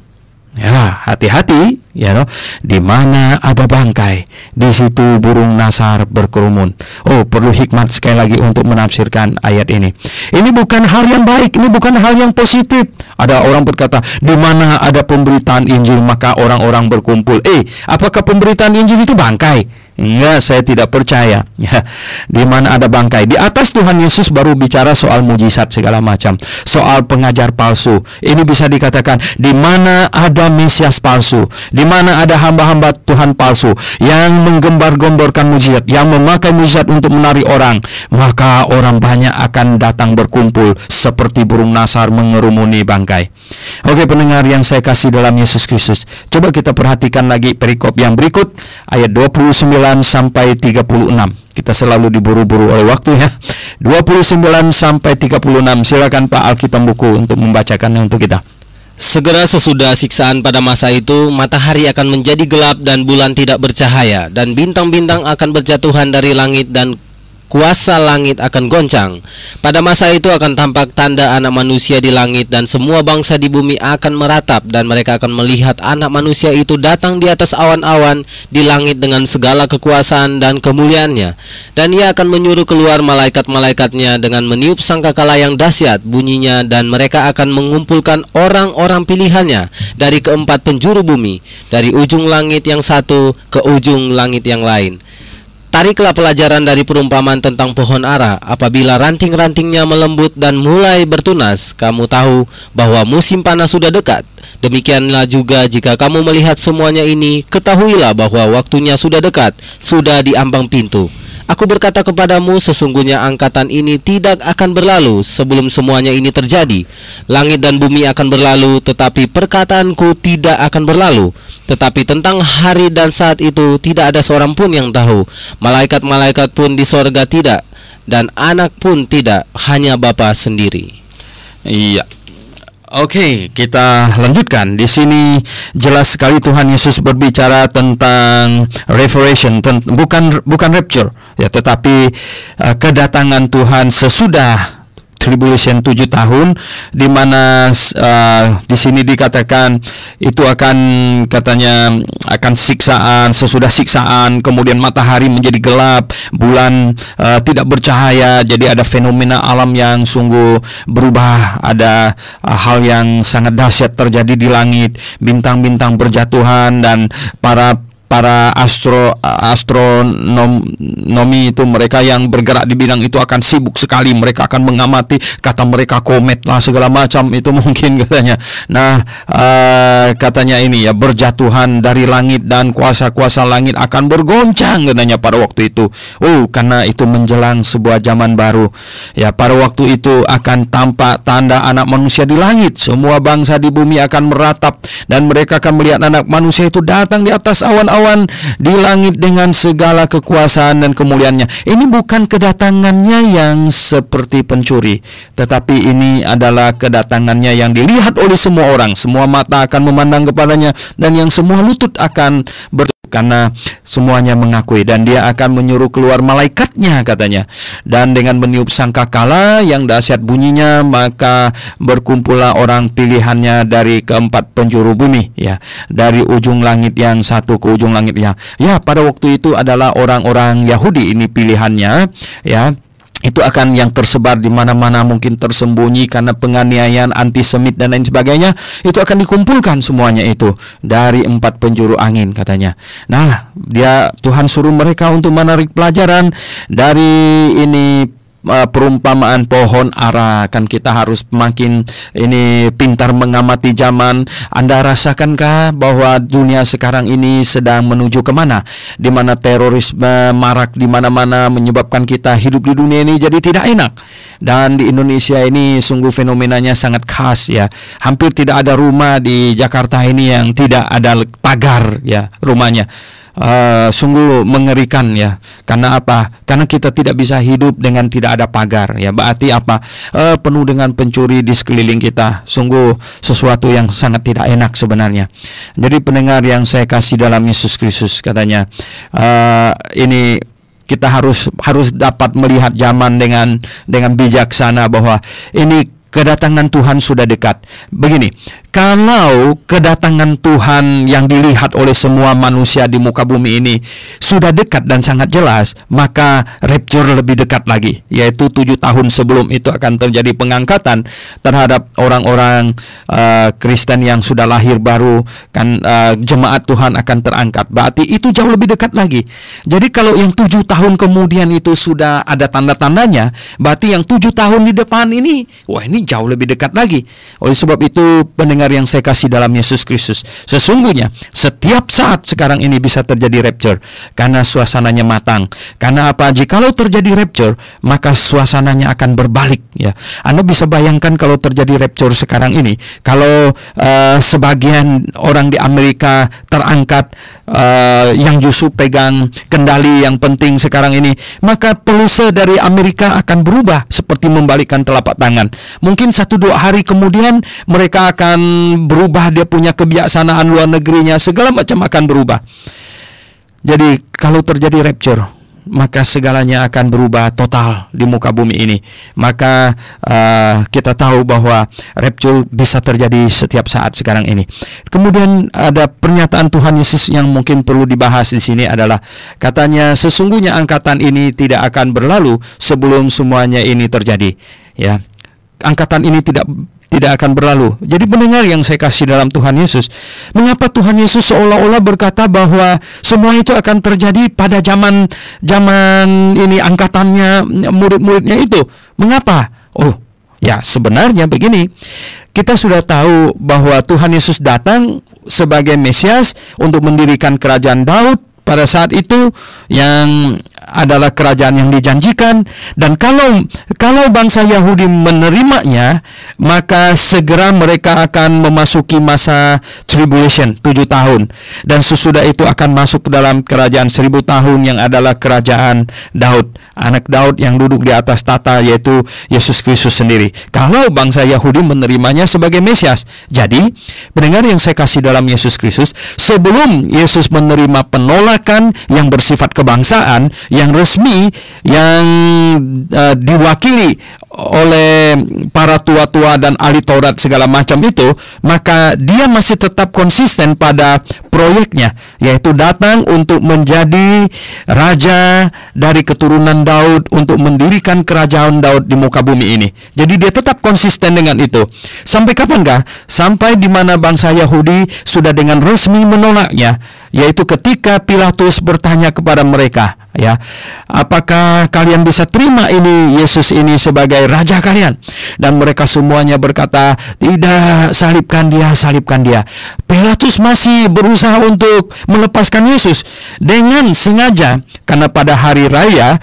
Ya, hati-hati ya, no? Di mana ada bangkai, di situ burung nasar berkerumun. Perlu hikmat sekali lagi untuk menafsirkan ayat ini. Ini bukan hal yang baik, ini bukan hal yang positif. Ada orang berkata, di mana ada pemberitaan Injil maka orang-orang berkumpul. Apakah pemberitaan Injil itu bangkai? Enggak, saya tidak percaya. Ya, di mana ada bangkai. Di atas Tuhan Yesus baru bicara soal mujizat segala macam, soal pengajar palsu. Ini bisa dikatakan di mana ada Mesias palsu, di mana ada hamba-hamba Tuhan palsu yang menggembar-gemborkan mujizat, yang memakai mujizat untuk menarik orang, maka orang banyak akan datang berkumpul seperti burung nasar mengerumuni bangkai. Oke, pendengar yang saya kasih dalam Yesus Kristus, coba kita perhatikan lagi perikop yang berikut, ayat 29 sampai 36. Kita selalu diburu-buru oleh waktu ya. 29 sampai 36. Silakan Pak Alkitab buku untuk membacakannya untuk kita. Segera sesudah siksaan pada masa itu, matahari akan menjadi gelap dan bulan tidak bercahaya, dan bintang-bintang akan berjatuhan dari langit dan kuasa langit akan goncang. Pada masa itu akan tampak tanda anak manusia di langit, dan semua bangsa di bumi akan meratap, dan mereka akan melihat anak manusia itu datang di atas awan-awan di langit dengan segala kekuasaan dan kemuliaannya. Dan ia akan menyuruh keluar malaikat-malaikatnya dengan meniup sangkakala yang dahsyat bunyinya, dan mereka akan mengumpulkan orang-orang pilihannya dari keempat penjuru bumi, dari ujung langit yang satu ke ujung langit yang lain. Tariklah pelajaran dari perumpamaan tentang pohon ara. Apabila ranting-rantingnya melembut dan mulai bertunas, kamu tahu bahwa musim panas sudah dekat. Demikianlah juga jika kamu melihat semuanya ini, ketahuilah bahwa waktunya sudah dekat, sudah di ambang pintu. Aku berkata kepadamu, sesungguhnya angkatan ini tidak akan berlalu sebelum semuanya ini terjadi. Langit dan bumi akan berlalu, tetapi perkataanku tidak akan berlalu. Tetapi tentang hari dan saat itu tidak ada seorang pun yang tahu. Malaikat-malaikat pun di sorga tidak, dan anak pun tidak, hanya Bapa sendiri. Iya. Oke, kita lanjutkan. Di sini jelas sekali Tuhan Yesus berbicara tentang revelation, bukan rapture, ya, tetapi kedatangan Tuhan sesudah tribulation 7 tahun, di mana di sini dikatakan itu akan, katanya akan siksaan, sesudah siksaan kemudian matahari menjadi gelap, bulan tidak bercahaya, jadi ada fenomena alam yang sungguh berubah, ada hal yang sangat dahsyat terjadi di langit, bintang-bintang berjatuhan, dan para astronomi itu, mereka yang bergerak di bidang itu akan sibuk sekali, mereka akan mengamati, kata mereka komet lah segala macam itu mungkin katanya. Nah, katanya ini ya, berjatuhan dari langit dan kuasa-kuasa langit akan bergoncang katanya pada waktu itu. Karena itu menjelang sebuah zaman baru. Ya, pada waktu itu akan tampak tanda anak manusia di langit. Semua bangsa di bumi akan meratap, dan mereka akan melihat anak manusia itu datang di atas awan-awan di langit dengan segala kekuasaan dan kemuliaannya. Ini bukan kedatangannya yang seperti pencuri, tetapi ini adalah kedatangannya yang dilihat oleh semua orang. Semua mata akan memandang kepadanya, dan yang semua lutut akan karena semuanya mengakui, dan dia akan menyuruh keluar malaikatnya katanya, dan dengan meniup sangkakala yang dahsyat bunyinya, maka berkumpullah orang pilihannya dari keempat penjuru bumi, ya, dari ujung langit yang satu ke ujung langitnya. Ya, pada waktu itu adalah orang-orang Yahudi ini pilihannya, ya. Itu akan yang tersebar di mana-mana, mungkin tersembunyi karena penganiayaan, antisemit dan lain sebagainya. Itu akan dikumpulkan semuanya itu dari 4 penjuru angin katanya. Nah, Tuhan suruh mereka untuk menarik pelajaran dari ini perumpamaan pohon ara. Kan kita harus makin ini pintar mengamati zaman. Anda rasakankah bahwa dunia sekarang ini sedang menuju kemana? Di mana terorisme marak di mana-mana, menyebabkan kita hidup di dunia ini jadi tidak enak. Dan di Indonesia ini sungguh fenomenanya sangat khas ya. Hampir tidak ada rumah di Jakarta ini yang tidak ada pagar ya rumahnya. Sungguh mengerikan ya. Karena apa? Karena kita tidak bisa hidup dengan tidak ada pagar ya. Berarti apa? Penuh dengan pencuri di sekeliling kita. Sungguh sesuatu yang sangat tidak enak sebenarnya. Jadi pendengar yang saya kasih dalam Yesus Kristus, katanya ini kita harus dapat melihat zaman dengan bijaksana, bahwa ini kedatangan Tuhan sudah dekat. Begini, kalau kedatangan Tuhan yang dilihat oleh semua manusia di muka bumi ini sudah dekat dan sangat jelas, maka rapture lebih dekat lagi, yaitu 7 tahun sebelum itu akan terjadi pengangkatan terhadap orang-orang Kristen yang sudah lahir baru, kan jemaat Tuhan akan terangkat. Berarti itu jauh lebih dekat lagi. Jadi kalau yang 7 tahun kemudian itu sudah ada tanda-tandanya, berarti yang 7 tahun di depan ini, wah, ini jauh lebih dekat lagi. Oleh sebab itu, pendengar yang saya kasih dalam Yesus Kristus, sesungguhnya setiap saat sekarang ini bisa terjadi rapture, karena suasananya matang. Karena apa? Jikalau terjadi rapture, maka suasananya akan berbalik ya. Anda bisa bayangkan kalau terjadi rapture sekarang ini, kalau sebagian orang di Amerika terangkat, yang justru pegang kendali yang penting sekarang ini, maka polisi dari Amerika akan berubah seperti membalikkan telapak tangan. Mungkin 1-2 hari kemudian mereka akan berubah, dia punya kebijaksanaan luar negerinya, segala macam akan berubah. Jadi kalau terjadi rapture, maka segalanya akan berubah total di muka bumi ini. Maka kita tahu bahwa rapture bisa terjadi setiap saat sekarang ini. Kemudian ada pernyataan Tuhan Yesus yang mungkin perlu dibahas di sini adalah, katanya sesungguhnya angkatan ini tidak akan berlalu sebelum semuanya ini terjadi. Ya, angkatan ini tidak akan berlalu. Jadi pendengar yang saya kasih dalam Tuhan Yesus, mengapa Tuhan Yesus seolah-olah berkata bahwa semua itu akan terjadi pada zaman ini, angkatannya, murid-muridnya itu? Mengapa? Oh, ya sebenarnya begini. Kita sudah tahu bahwa Tuhan Yesus datang sebagai Mesias untuk mendirikan kerajaan Daud pada saat itu, yang adalah kerajaan yang dijanjikan. Dan kalau bangsa Yahudi menerimanya, maka segera mereka akan memasuki masa tribulation 7 tahun, dan sesudah itu akan masuk ke dalam kerajaan 1000 tahun yang adalah kerajaan Daud, anak Daud yang duduk di atas tata, yaitu Yesus Kristus sendiri. Kalau bangsa Yahudi menerimanya sebagai Mesias. Jadi pendengar yang saya kasih dalam Yesus Kristus, sebelum Yesus menerima penolakan yang bersifat kebangsaan, yang resmi, yang diwakili oleh para tua-tua dan ahli Taurat segala macam itu, maka dia masih tetap konsisten pada proyeknya, yaitu datang untuk menjadi raja dari keturunan Daud, untuk mendirikan kerajaan Daud di muka bumi ini. Jadi dia tetap konsisten dengan itu. Sampai kapankah? Sampai di mana bangsa Yahudi sudah dengan resmi menolaknya, yaitu ketika Pilatus bertanya kepada mereka, ya, apakah kalian bisa terima ini Yesus ini sebagai raja kalian? Dan mereka semuanya berkata, tidak, salibkan dia, salibkan dia. Pilatus masih berusaha untuk melepaskan Yesus dengan sengaja, karena pada hari raya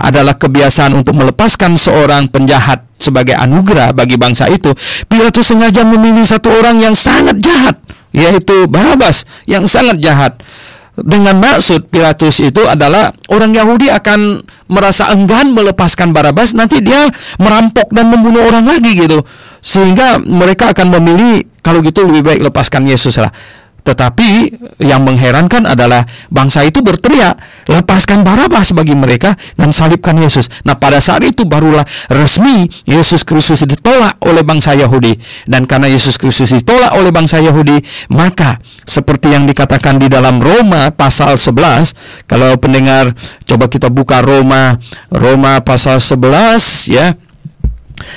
adalah kebiasaan untuk melepaskan seorang penjahat sebagai anugerah bagi bangsa itu. Pilatus sengaja memilih satu orang yang sangat jahat, yaitu Barabas, yang sangat jahat. Dengan maksud Pilatus itu adalah orang Yahudi akan merasa enggan melepaskan Barabas, nanti dia merampok dan membunuh orang lagi gitu. Sehingga mereka akan memilih, kalau gitu lebih baik lepaskan Yesus lah. Tetapi yang mengherankan adalah bangsa itu berteriak, lepaskan Barabas bagi mereka dan salibkan Yesus. Nah, pada saat itu barulah resmi Yesus Kristus ditolak oleh bangsa Yahudi. Dan karena Yesus Kristus ditolak oleh bangsa Yahudi, maka seperti yang dikatakan di dalam Roma pasal 11, kalau pendengar coba kita buka Roma pasal 11 ya.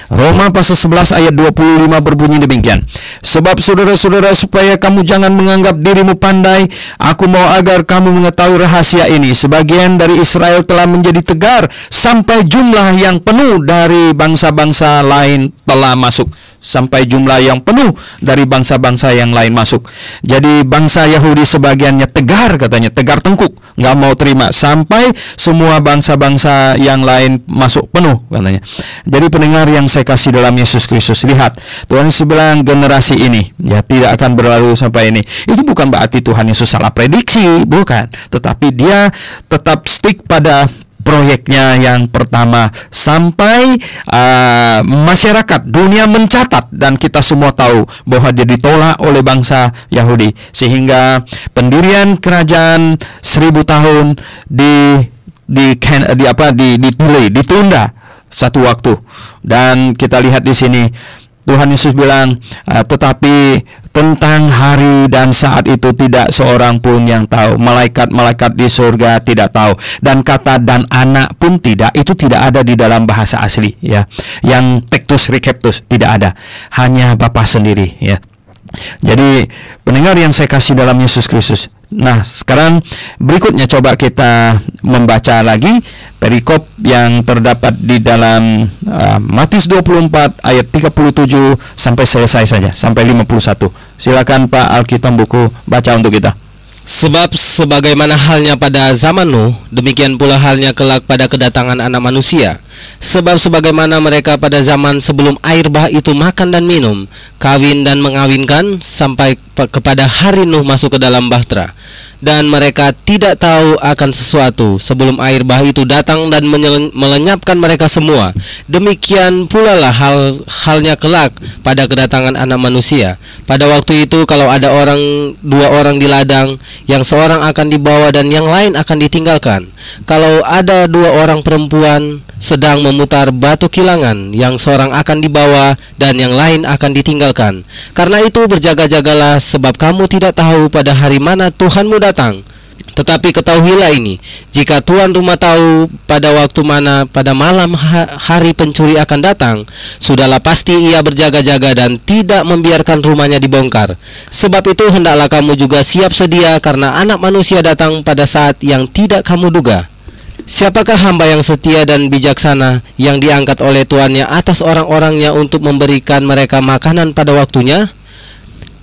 Roma pasal 11 ayat 25 berbunyi demikian. Sebab saudara-saudara, supaya kamu jangan menganggap dirimu pandai, aku mau agar kamu mengetahui rahasia ini. Sebagian dari Israel telah menjadi tegar, sampai jumlah yang penuh dari bangsa-bangsa lain telah masuk. Sampai jumlah yang penuh dari bangsa-bangsa yang lain masuk. Jadi bangsa Yahudi sebagiannya tegar, katanya, tegar tengkuk, nggak mau terima, sampai semua bangsa-bangsa yang lain masuk penuh, katanya. Jadi pendengar yang saya kasih dalam Yesus Kristus, lihat, Tuhan Yesus bilang generasi ini ya tidak akan berlalu sampai ini. Itu bukan berarti Tuhan Yesus salah prediksi, bukan, tetapi dia tetap stick pada proyeknya yang pertama sampai masyarakat dunia mencatat, dan kita semua tahu bahwa dia ditolak oleh bangsa Yahudi, sehingga pendirian kerajaan 1000 tahun ditunda satu waktu. Dan kita lihat di sini Tuhan Yesus bilang, tetapi tentang hari dan saat itu tidak seorang pun yang tahu. Malaikat-malaikat di surga tidak tahu. Dan kata dan anak pun tidak. Itu tidak ada di dalam bahasa asli, ya. Yang tectus recaptus tidak ada. Hanya Bapa sendiri, ya. Jadi pendengar yang saya kasih dalam Yesus Kristus. Nah, sekarang berikutnya coba kita membaca lagi perikop yang terdapat di dalam Matius 24 ayat 37 sampai selesai saja, sampai 51. Silakan Pak Alkitab buku baca untuk kita. Sebab sebagaimana halnya pada zaman Nuh, demikian pula halnya kelak pada kedatangan Anak Manusia. Sebab sebagaimana mereka pada zaman sebelum air bah itu makan dan minum, kawin dan mengawinkan, sampai kepada hari Nuh masuk ke dalam bahtera. Dan mereka tidak tahu akan sesuatu sebelum air bah itu datang dan melenyapkan mereka semua. Demikian pula lah halnya kelak pada kedatangan Anak Manusia. Pada waktu itu kalau ada dua orang di ladang, yang seorang akan dibawa dan yang lain akan ditinggalkan. Kalau ada dua orang perempuan sedang memutar batu kilangan, yang seorang akan dibawa dan yang lain akan ditinggalkan. Karena itu berjaga-jagalah, sebab kamu tidak tahu pada hari mana Tuhanmu datang. Tetapi ketahuilah ini, jika tuan rumah tahu pada waktu mana pada malam hari pencuri akan datang, sudahlah pasti ia berjaga-jaga dan tidak membiarkan rumahnya dibongkar. Sebab itu hendaklah kamu juga siap sedia, karena Anak Manusia datang pada saat yang tidak kamu duga. Siapakah hamba yang setia dan bijaksana, yang diangkat oleh tuannya atas orang-orangnya untuk memberikan mereka makanan pada waktunya?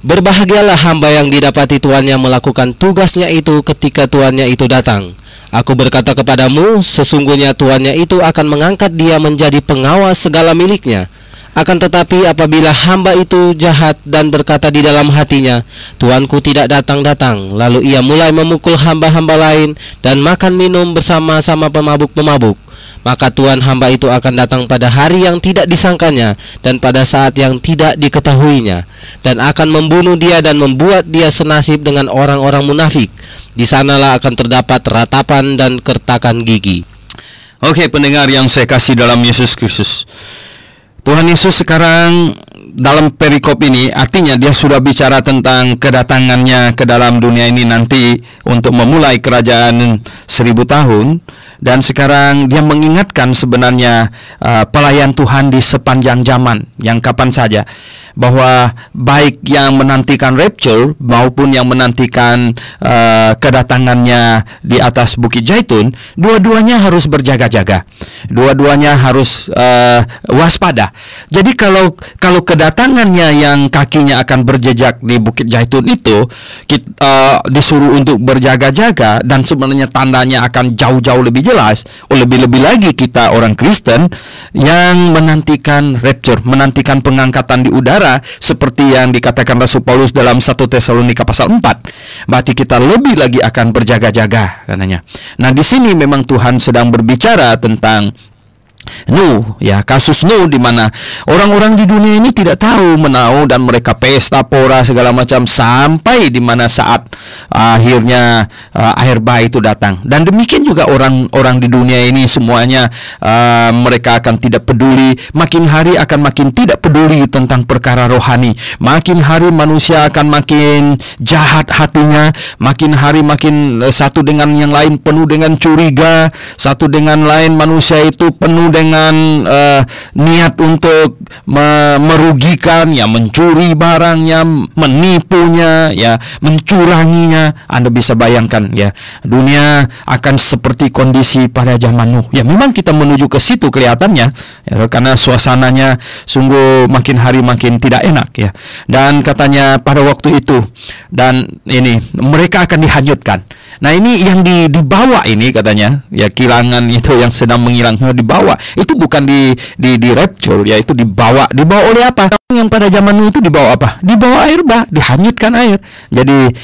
Berbahagialah hamba yang didapati tuannya melakukan tugasnya itu ketika tuannya itu datang. Aku berkata kepadamu, sesungguhnya tuannya itu akan mengangkat dia menjadi pengawas segala miliknya. Akan tetapi apabila hamba itu jahat dan berkata di dalam hatinya, tuanku tidak datang-datang, lalu ia mulai memukul hamba-hamba lain dan makan minum bersama-sama pemabuk-pemabuk, maka tuan hamba itu akan datang pada hari yang tidak disangkanya dan pada saat yang tidak diketahuinya, dan akan membunuh dia dan membuat dia senasib dengan orang-orang munafik. Di sanalah akan terdapat ratapan dan kertakan gigi. Oke, pendengar yang saya kasih dalam Yesus Kristus, Tuhan Yesus sekarang dalam perikop ini, artinya dia sudah bicara tentang kedatangannya ke dalam dunia ini nanti untuk memulai kerajaan 1000 tahun. Dan sekarang dia mengingatkan sebenarnya pelayan Tuhan di sepanjang zaman, yang kapan saja, bahwa baik yang menantikan rapture maupun yang menantikan kedatangannya di atas Bukit Zaitun, dua-duanya harus berjaga-jaga, dua-duanya harus waspada. Jadi kalau kedatangannya yang kakinya akan berjejak di Bukit Zaitun itu, kita disuruh untuk berjaga-jaga, dan sebenarnya tandanya akan jauh-jauh lebih jelas. Lebih-lebih lagi kita orang Kristen yang menantikan rapture, menantikan pengangkatan di udara, seperti yang dikatakan Rasul Paulus dalam 1 Tesalonika pasal 4. Berarti kita lebih lagi akan berjaga-jaga, katanya. Nah, di sini memang Tuhan sedang berbicara tentang Nuh, ya, kasus Nuh, di mana orang-orang di dunia ini tidak tahu menau dan mereka pesta pora segala macam sampai di mana saat akhirnya akhir bah itu datang. Dan demikian juga orang-orang di dunia ini semuanya mereka akan tidak peduli, makin hari akan makin tidak peduli tentang perkara rohani. Makin hari manusia akan makin jahat hatinya, makin hari makin satu dengan yang lain penuh dengan curiga, satu dengan lain manusia itu penuh dengan dengan niat untuk merugikan, ya mencuri barangnya, menipunya, ya mencuranginya. Anda bisa bayangkan, ya, dunia akan seperti kondisi pada zaman Nuh. Ya, memang kita menuju ke situ kelihatannya, ya, karena suasananya sungguh makin hari makin tidak enak, ya. Dan katanya pada waktu itu, dan ini mereka akan dihanyutkan. Nah, ini yang dibawa ini katanya, ya, kilangan itu yang sedang menghilang dibawa. Itu bukan di rapture, ya, itu dibawa oleh apa? Yang pada zaman itu dibawa apa? Dibawa air bah, dihanyutkan air. Jadi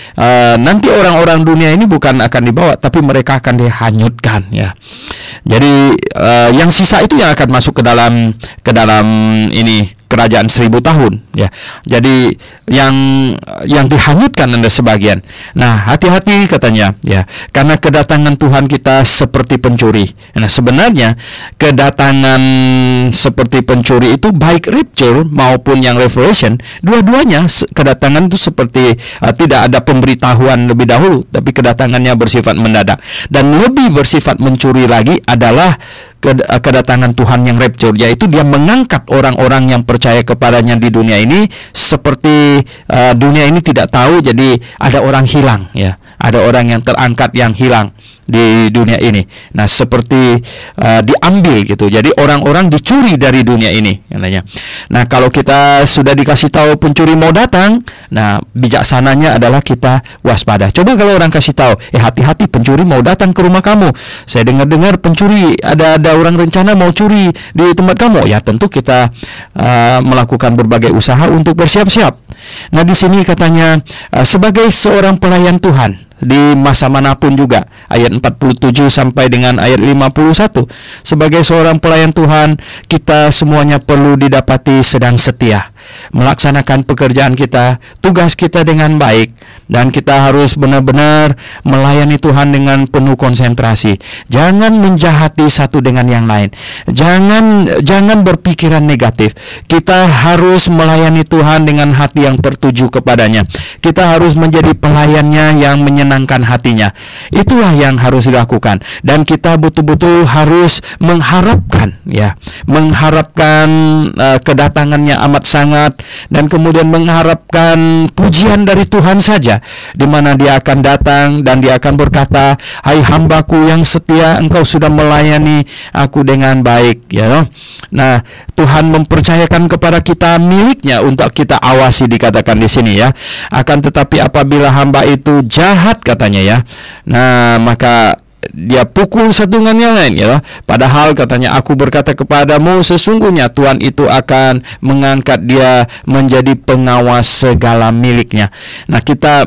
nanti orang-orang dunia ini bukan akan dibawa, tapi mereka akan dihanyutkan, ya. Jadi yang sisa itu yang akan masuk ke dalam ini kerajaan 1000 tahun, ya. Jadi yang dihanyutkan ada sebagian. Nah, hati-hati katanya, ya, karena kedatangan Tuhan kita seperti pencuri. Nah, sebenarnya kedatangan seperti pencuri itu baik rapture maupun yang revelation, dua-duanya kedatangan itu seperti tidak ada pemberitahuan lebih dahulu, tapi kedatangannya bersifat mendadak. Dan lebih bersifat mencuri lagi adalah kedatangan Tuhan yang rapture, yaitu dia mengangkat orang-orang yang percaya kepadanya di dunia ini seperti dunia ini tidak tahu, jadi ada orang hilang, ya. Ada orang yang terangkat yang hilang di dunia ini. Nah, seperti diambil gitu. Jadi orang-orang dicuri dari dunia ini, katanya. Nah, kalau kita sudah dikasih tahu pencuri mau datang, nah, bijaksananya adalah kita waspada. Coba kalau orang kasih tahu, hati-hati pencuri mau datang ke rumah kamu. Saya dengar-dengar pencuri ada orang rencana mau curi di tempat kamu. Ya, tentu kita melakukan berbagai usaha untuk bersiap-siap. Nah, di sini katanya sebagai seorang pelayan Tuhan di masa manapun juga, ayat 47 sampai dengan ayat 51, sebagai seorang pelayan Tuhan, kita semuanya perlu didapati sedang setia, melaksanakan pekerjaan kita, tugas kita dengan baik, dan kita harus benar-benar melayani Tuhan dengan penuh konsentrasi. Jangan menjahati satu dengan yang lain. Jangan berpikiran negatif. Kita harus melayani Tuhan dengan hati yang tertuju kepadanya. Kita harus menjadi pelayannya yang menyenangkan hatinya. Itulah yang harus dilakukan. Dan kita betul-betul harus mengharapkan, ya, kedatangannya amat sangat, dan kemudian mengharapkan pujian dari Tuhan saja, di mana dia akan datang dan dia akan berkata, "Hai hambaku yang setia, engkau sudah melayani aku dengan baik," ya. Nah, Tuhan mempercayakan kepada kita miliknya untuk kita awasi, dikatakan di sini, ya. Akan tetapi apabila hamba itu jahat, katanya, ya, nah, maka dia pukul satu dengan yang lain, ya. Padahal katanya, aku berkata kepadamu, sesungguhnya Tuhan itu akan mengangkat dia menjadi pengawas segala miliknya. Nah, kita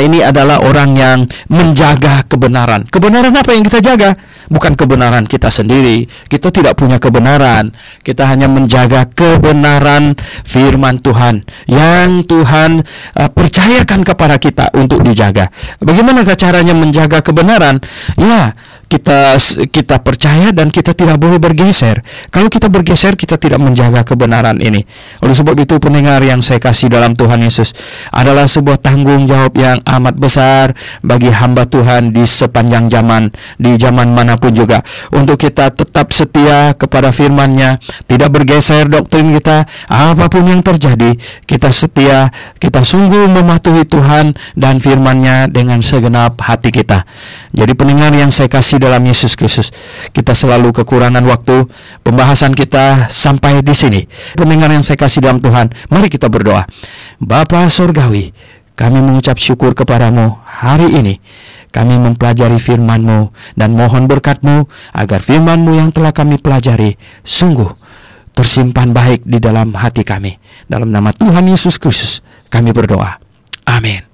ini adalah orang yang menjaga kebenaran. Kebenaran apa yang kita jaga? Bukan kebenaran kita sendiri. Kita tidak punya kebenaran. Kita hanya menjaga kebenaran firman Tuhan yang Tuhan percayakan kepada kita untuk dijaga. Bagaimana caranya menjaga kebenaran? Ya, kita percaya dan kita tidak boleh bergeser. Kalau kita bergeser, kita tidak menjaga kebenaran ini. Oleh sebab itu, pendengar yang saya kasih dalam Tuhan Yesus, adalah sebuah tanggung jawab yang amat besar bagi hamba Tuhan di sepanjang zaman, di zaman manapun juga, untuk kita tetap setia kepada firman-Nya, tidak bergeser doktrin kita, apapun yang terjadi, kita setia, kita sungguh mematuhi Tuhan dan firman-Nya dengan segenap hati kita. Jadi pendengar yang saya kasih dalam Yesus Kristus, kita selalu kekurangan waktu. Pembahasan kita sampai di sini. Pendengar yang saya kasih dalam Tuhan, mari kita berdoa. Bapa Surgawi, kami mengucap syukur kepadamu hari ini. Kami mempelajari firman-Mu dan mohon berkat-Mu agar firman-Mu yang telah kami pelajari sungguh tersimpan baik di dalam hati kami. Dalam nama Tuhan Yesus Kristus kami berdoa. Amin.